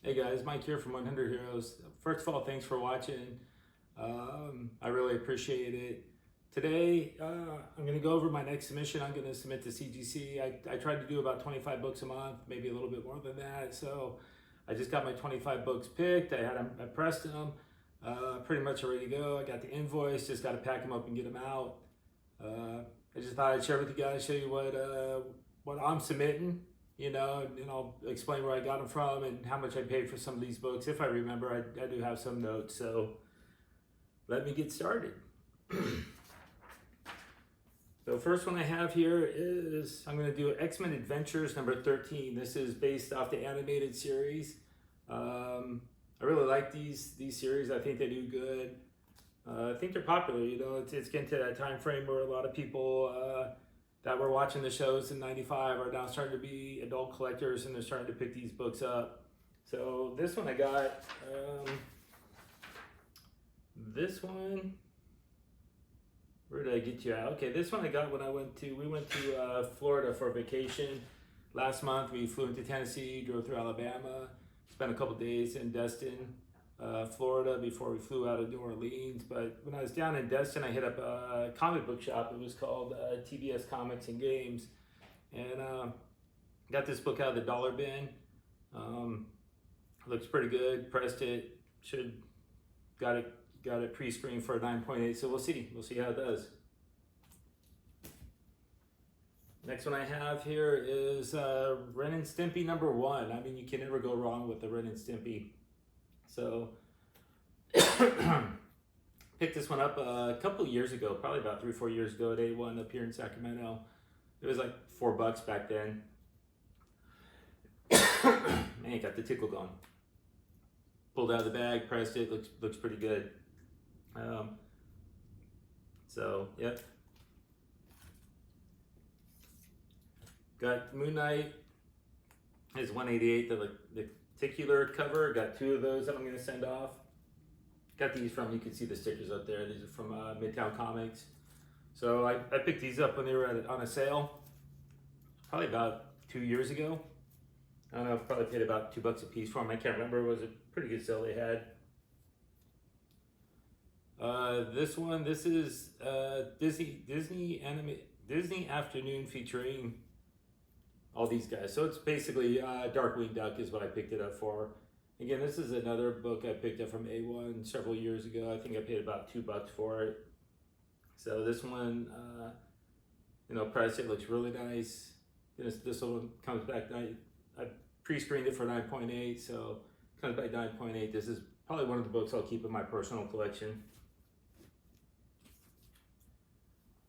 Hey guys, Mike here from 100 Heroes. First of all, thanks for watching. I really appreciate it. Today, I'm going to go over my next submission. I'm going to submit to CGC. I tried to do about 25 books a month, maybe a little bit more than that. So I just got my 25 books picked. I pressed them, pretty much ready to go. I got the invoice, just got to pack them up and get them out. I just thought I'd share with you guys, show you what I'm submitting. And I'll explain where I got them from and how much I paid for some of these books. If I remember, I do have some notes, so let me get started. So first one I have here is, I'm going to do X-Men Adventures number 13. This is based off the animated series. I really like these series. I think they do good. I think they're popular. It's getting to that time frame where a lot of people that were watching the shows in '95 are now starting to be adult collectors, and they're starting to pick these books up. So this one I got, this one, where did I get you at? Okay, this one I got when we went to Florida for vacation last month. We flew into Tennessee, drove through Alabama, spent a couple days in Destin, Florida before we flew out of New Orleans. But when I was down in Destin, I hit up a comic book shop. It was called TBS Comics and Games, and got this book out of the dollar bin. Looks pretty good. Pressed it. Got it pre-screened for a 9.8. So we'll see how it does. Next one I have here is Ren and Stimpy number 1. I mean, you can never go wrong with the Ren and Stimpy. So, picked this one up a couple of years ago, probably about 3-4 years ago at A1 up here in Sacramento. It was like $4 back then. Man, got the tickle going. Pulled out of the bag, pressed it, looks pretty good. Yep. Got Moon Knight is 188, the particular cover. Got 2 of those that I'm going to send off. Got these from, you can see the stickers up there. These are from Midtown Comics. So I picked these up when they were on a sale, probably about 2 years ago. I don't know, probably paid about $2 a piece for them. I can't remember. It was a pretty good sale they had. This is Disney Afternoon featuring all these guys. So it's basically Darkwing Duck is what I picked it up for. Again, this is another book I picked up from A1 several years ago. I think I paid about $2 for it. So this one, price it looks really nice. This one comes back. I pre-screened it for 9.8, so it comes back 9.8. This is probably one of the books I'll keep in my personal collection.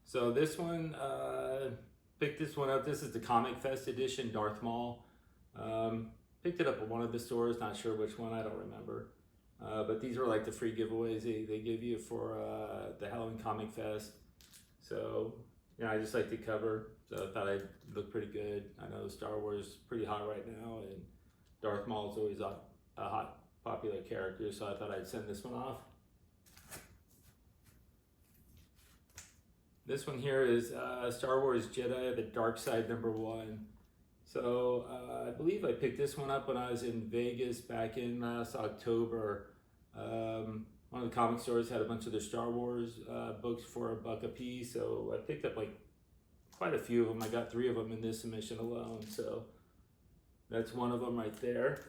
So this one, picked this one up. This is the Comic Fest edition, Darth Maul. Picked it up at one of the stores, not sure which one, I don't remember. But these were like the free giveaways they give you for the Halloween Comic Fest. So, I just like the cover, so I thought I'd look pretty good. I know Star Wars is pretty hot right now, and Darth Maul is always a hot, popular character, so I thought I'd send this one off. This one here is Star Wars Jedi, the Dark Side number 1. So I believe I picked this one up when I was in Vegas back in last October. One of the comic stores had a bunch of their Star Wars books for $1 a piece, so I picked up like quite a few of them. I got 3 of them in this submission alone, so that's one of them right there.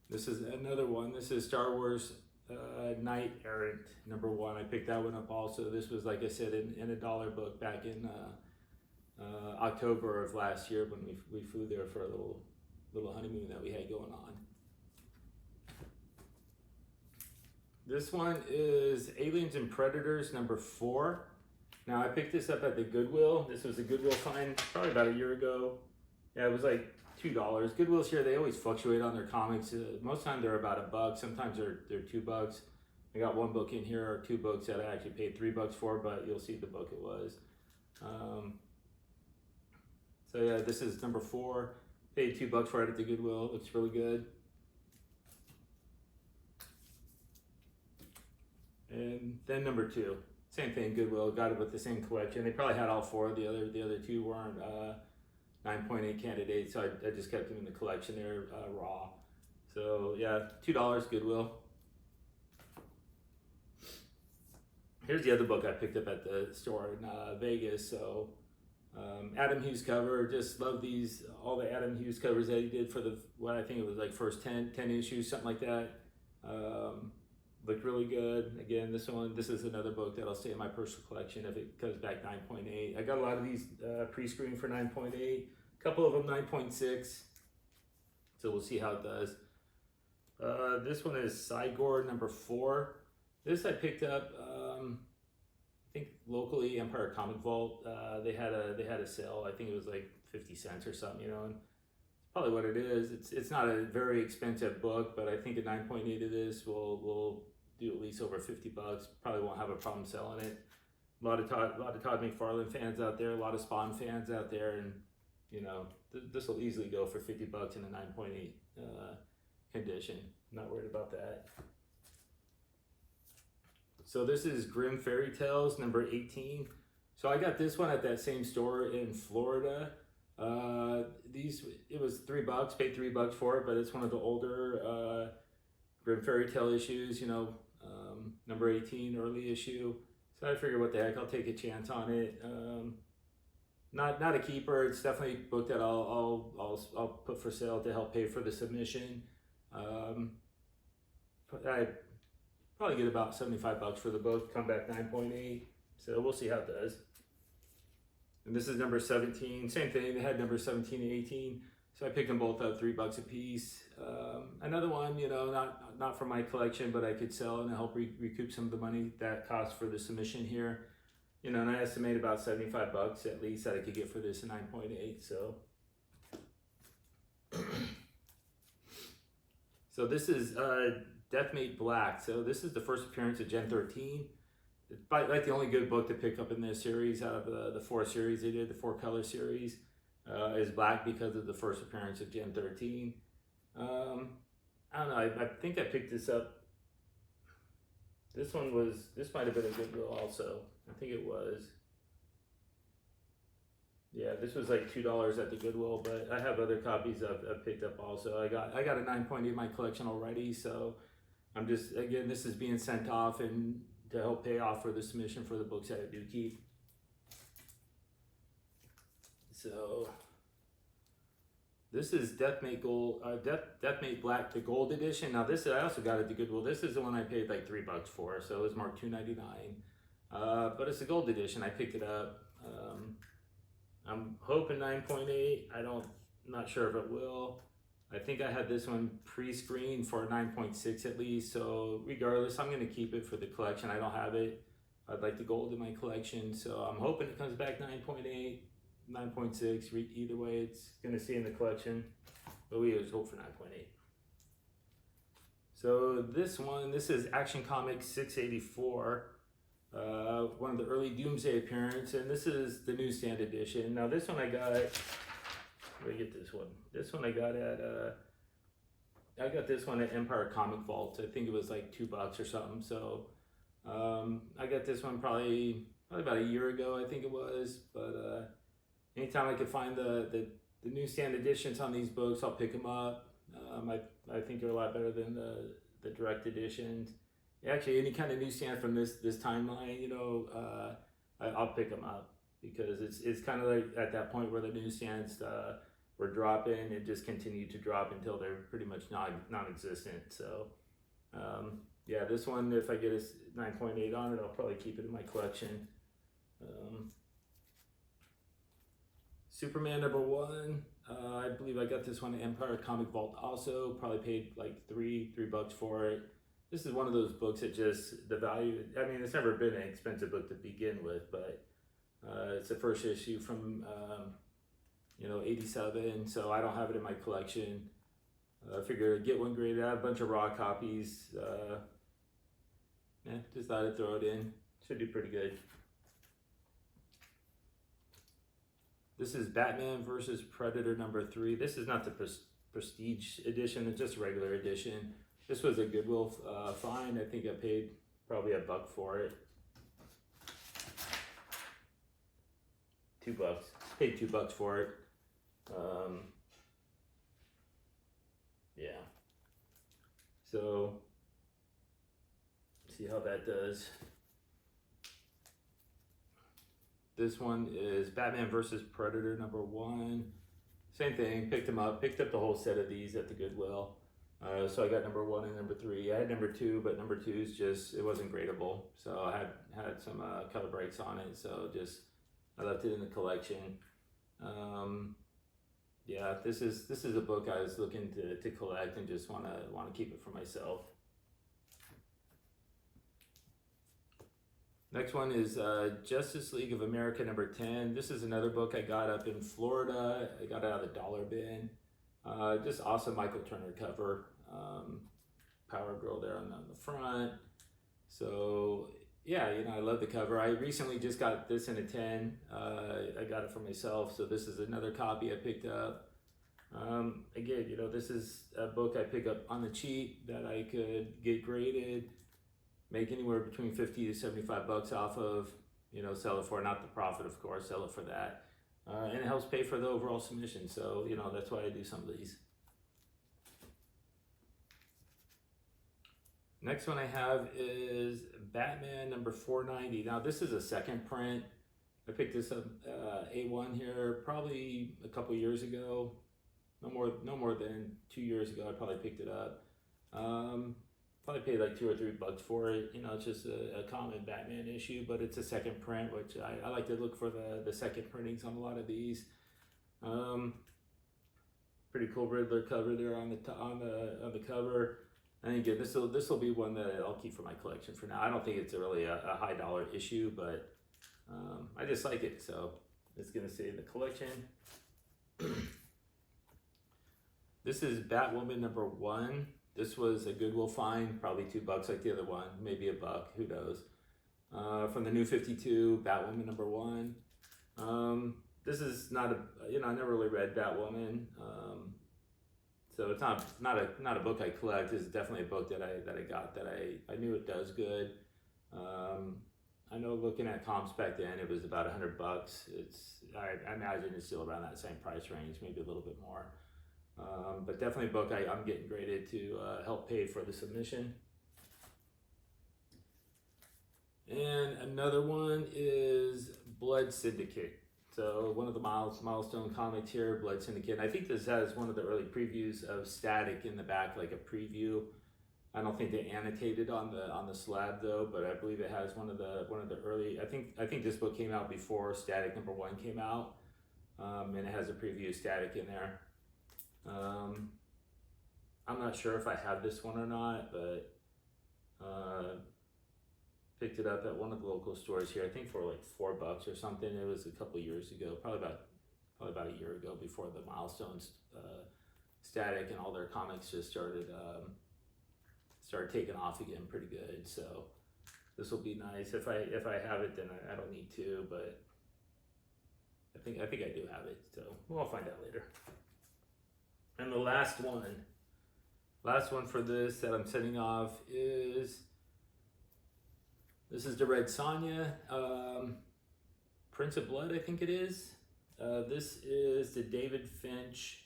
This is another one. This is Star Wars Knight Errant number 1. I picked that one up also. This was, like I said, in a dollar book back in October of last year when we flew there for a little honeymoon that we had going on. This one is Aliens and Predators number 4. Now I picked this up at the Goodwill. This was a Goodwill find probably about a year ago. Yeah, it was like $2. Goodwill's here, they always fluctuate on their comics. Most of the time they're about $1. Sometimes they're $2. I got one book in here, or 2 books that I actually paid $3 for, but you'll see the book it was. So yeah, this is number 4. Paid $2 for it at the Goodwill. Looks really good. And then number 2, same thing, Goodwill. Got it with the same collection. They probably had all 4. The other 2 weren't 9.8 candidate, so I just kept them in the collection there raw. So yeah, $2 Goodwill. Here's the other book I picked up at the store in Vegas. So Adam Hughes cover, just love these, all the Adam Hughes covers that he did for the, what I think it was like first 10 issues, something like that. Looked really good. Again, this is another book that'll stay in my personal collection if it comes back 9.8. I got a lot of these pre-screened for 9.8, a couple of them 9.6. So we'll see how it does. This one is Cygor number 4. This I picked up, I think locally, Empire Comic Vault. They had a sale. I think it was like 50 cents or something, you know. And it's probably what it is. It's not a very expensive book, but I think a 9.8 of this will do at least over 50 bucks. Probably won't have a problem selling it. A lot of Todd McFarlane fans out there, a lot of Spawn fans out there, and you know, this will easily go for 50 bucks in a 9.8 condition. Not worried about that. So this is Grimm Fairy Tales number 18. So I got this one at that same store in Florida. It was $3, paid $3 for it, but it's one of the older Grimm Fairy Tale issues, you know, number 18, early issue. So I figured, what the heck, I'll take a chance on it. Not a keeper. It's definitely a book that I'll put for sale to help pay for the submission. I probably get about 75 bucks for the book, come back 9.8. So we'll see how it does. And this is number 17, same thing. They had number 17 and 18. So I picked them both up, $3 a piece. Another one, you know, not for my collection, but I could sell and help recoup some of the money that cost for the submission here. You know, and I estimate about 75 bucks at least that I could get for this in 9.8. So, so this is Deathmate Black. So this is the first appearance of Gen 13. It's like the only good book to pick up in this series out of the 4 series they did, the 4 color series. Is Black because of the first appearance of Gen 13. I don't know, I think I picked this up. This might have been a Goodwill also. I think it was. Yeah, this was like $2 at the Goodwill, but I have other copies I've picked up also. I got a 9.8 in my collection already, so I'm just, again, this is being sent off and to help pay off for the submission for the books that I do keep. So this is Deathmate Black, the Gold Edition. Now this I also got at the Goodwill. This is the one I paid like $3 for, so it was marked $2.99. But it's the Gold Edition. I picked it up. I'm hoping 9.8. Not sure if it will. I think I had this one pre-screened for 9.6 at least. So regardless, I'm gonna keep it for the collection. I don't have it. I'd like the gold in my collection, so I'm hoping it comes back 9.8. 9.6, either way, it's gonna stay in the collection, but we always hope for 9.8. So this is Action Comics 684, one of the early Doomsday appearances, and this is the newsstand edition. Now this one I got, where did I get this one? This one I got this one at Empire Comic Vault. I think it was like $2 or something. So I got this one probably about a year ago, I think it was, but anytime I can find the newsstand editions on these books, I'll pick them up. I think they're a lot better than the direct editions. Actually, any kind of newsstand from this timeline, you know, I'll pick them up because it's kind of like at that point where the newsstands were dropping, it just continued to drop until they're pretty much non-existent. So yeah, this one, if I get a 9.8 on it, I'll probably keep it in my collection. Superman number 1, I believe I got this one at Empire Comic Vault also, probably paid like $3 for it. This is one of those books that just, the value, I mean, it's never been an expensive book to begin with, but it's the first issue from, you know, 87, so I don't have it in my collection. I figured get one graded. I have a bunch of raw copies. Yeah, just thought I'd throw it in. Should do pretty good. This is Batman versus Predator number 3. This is not the Prestige edition, it's just a regular edition. This was a Goodwill find. I think I paid probably $1 for it. $2. Paid $2 for it. Yeah. So, see how that does. This one is Batman versus Predator number 1. Same thing, picked up the whole set of these at the Goodwill. So I got number 1 and number 3. I had number 2, but number 2's just, it wasn't gradable. So I had some color breaks on it, so just, I left it in the collection. Yeah, this is a book I was looking to collect and just want to keep it for myself. Next one is Justice League of America number 10. This is another book I got up in Florida. I got it out of the dollar bin. Just awesome Michael Turner cover. Power Girl there on the front. So yeah, you know, I love the cover. I recently just got this in a 10. I got it for myself, so this is another copy I picked up. Again, you know, this is a book I pick up on the cheap that I could get graded, make anywhere between 50 to 75 bucks off of, you know, sell it for, not the profit, of course, sell it for that. And it helps pay for the overall submission. So, you know, that's why I do some of these. Next one I have is Batman number 490. Now this is a second print. I picked this up A1 here probably a couple years ago. No more than 2 years ago I probably picked it up. Probably paid like $2 or $3 for it. You know, it's just a common Batman issue, but it's a second print, which I like to look for the second printings on a lot of these. Pretty cool Riddler cover there on the cover. And again, this will be one that I'll keep for my collection for now. I don't think it's really a high dollar issue, but I just like it, so it's gonna stay in the collection. This is Batwoman number 1. This was a Goodwill find, probably $2 like the other one, maybe $1, who knows. From the New 52, Batwoman number 1. This is not a, you know, I never really read Batwoman. So it's not a book I collect. It's definitely a book that I got that I knew it does good. I know looking at comps back then, it was about $100. I imagine it's still around that same price range, maybe a little bit more. But definitely a book I'm getting graded to help pay for the submission. And another one is Blood Syndicate. So one of the milestone comics here, Blood Syndicate. I think this has one of the early previews of Static in the back, like a preview. I don't think they annotated on the slab though, but I believe it has one of the early. I think this book came out before Static number 1 came out, and it has a preview of Static in there. I'm not sure if I have this one or not, but picked it up at one of the local stores here, I think for like $4 or something. It was a couple years ago, probably about a year ago, before the milestones Static and all their comics just started taking off again pretty good. So this will be nice. If I have it, then I don't need to, but I think I do have it, so we'll find out later. And the last one for this that I'm sending off is, this is the Red Sonja, Prince of Blood, I think it is. This is the David Finch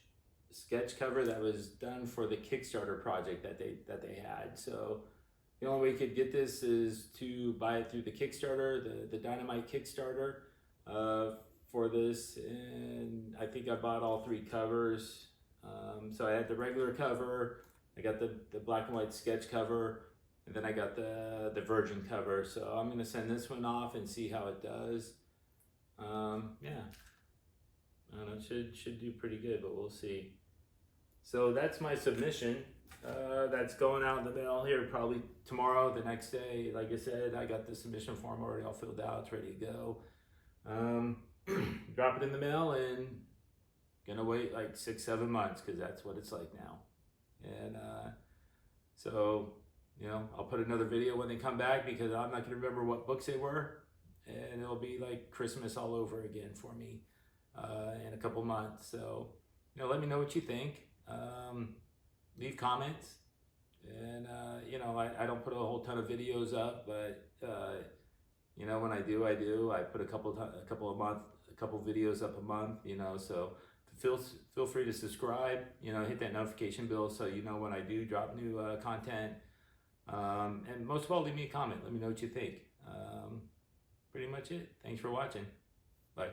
sketch cover that was done for the Kickstarter project that they had. So the only way you could get this is to buy it through the Kickstarter, the Dynamite Kickstarter for this. And I think I bought all 3 covers. So I had the regular cover, I got the black and white sketch cover, and then I got the Virgin cover. So I'm gonna send this one off and see how it does. Yeah, I don't know, it should do pretty good, but we'll see. So that's my submission. That's going out in the mail here probably tomorrow, the next day. Like I said, I got the submission form already all filled out, it's ready to go. Drop it in the mail and gonna wait like 6-7 months, because that's what it's like now. And so, you know, I'll put another video when they come back, because I'm not gonna remember what books they were, and it'll be like Christmas all over again for me in a couple months. So, you know, let me know what you think. Leave comments, and you know, I don't put a whole ton of videos up, but you know, when I do, I put a couple videos up a month, you know. So feel free to subscribe. You know, hit that notification bell so you know when I do drop new content. And most of all, leave me a comment. Let me know what you think. Pretty much it. Thanks for watching. Bye.